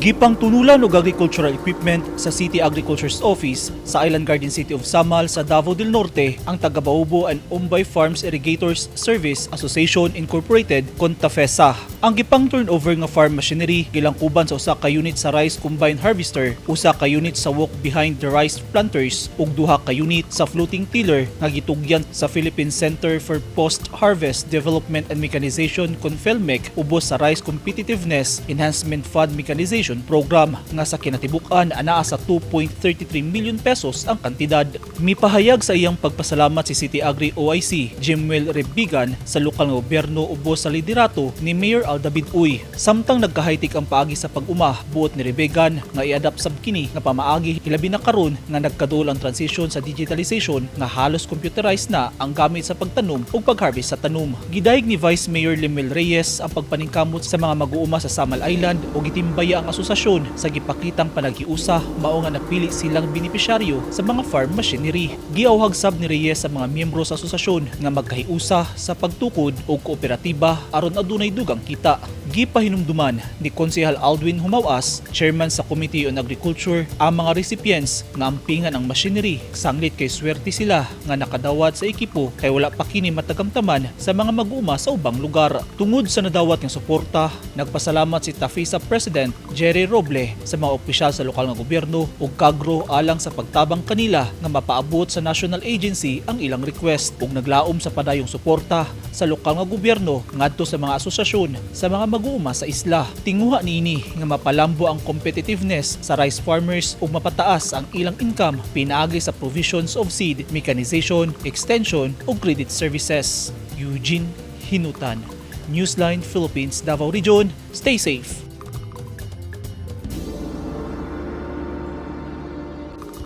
Gipang tunulan og agricultural equipment sa City Agriculture's Office sa Island Garden City of Samal sa Davao del Norte ang taga-Baubo and Umbay Farms Irrigators Service Association Incorporated Contafesa. Ang gipang turnover nga farm machinery gilangkuban sa usa ka unit sa rice combine harvester, usa ka unit sa walk behind the rice planters ug duha ka unit sa floating tiller nga gitugyan sa Philippine Center for Post-Harvest Development and Mechanization (CONPHELMEC) ubos sa Rice Competitiveness Enhancement Fund Mechanization Program nga sa kinatibuk-an anaa sa 2.33 million pesos ang kantidad. Mipahayag sa iyang pagpasalamat si City Agri OIC Jimwell Rebigan sa lokal nga gobyerno ubos sa liderato ni Mayor Aldavid Uy. Samtang nagkahaytik ang paagi sa pag-uma, buot ni Rebigan nga i-adapt sab kini nga pamaagi ilabi na karon nga nagkaduol ang transition sa digitalization nga halos computerized na ang gamit sa pagtanom ug pag-harvest sa tanom. Gidayeg ni Vice Mayor Lemel Reyes ang pagpaningkamot sa mga mag-uuma sa Samal Island ug gitimbaya ang asosasyon sa gipakitang panaghiusa mao nga napili silang benepisyaryo sa mga farm machinery. Giawhag sab ni Reyes sa mga miyembro sa asosasyon nga magkahiusa sa pagtukod og kooperatiba aron adunay dugang kita. Gipahinumduman ni Konsehal Aldwin Humawas, Chairman sa Committee on Agriculture, ang mga recipients nga ampingan ang machinery. Sanglit kay swerte sila nga nakadawat sa ekipo kay wala pa kini matagamtaman sa mga mag-uuma sa ubang lugar. Tungod sa nadawat nga suporta, nagpasalamat si Tafisa President Jerry Roble sa mga opisyal sa lokal nga gobyerno ug kagro alang sa pagtabang kanila nga mapaabot sa national agency ang ilang request ug naglaom sa padayong suporta sa lokal nga gobyerno ngadto sa mga asosasyon sa mga mag-uuma sa isla. Tinguha niini nga mapalambo ang competitiveness sa rice farmers ug mapataas ang ilang income pinaagi sa provisions of seed, mechanization, extension ug credit services. Eugene Hinutan, Newsline Philippines, Davao Region. Stay safe.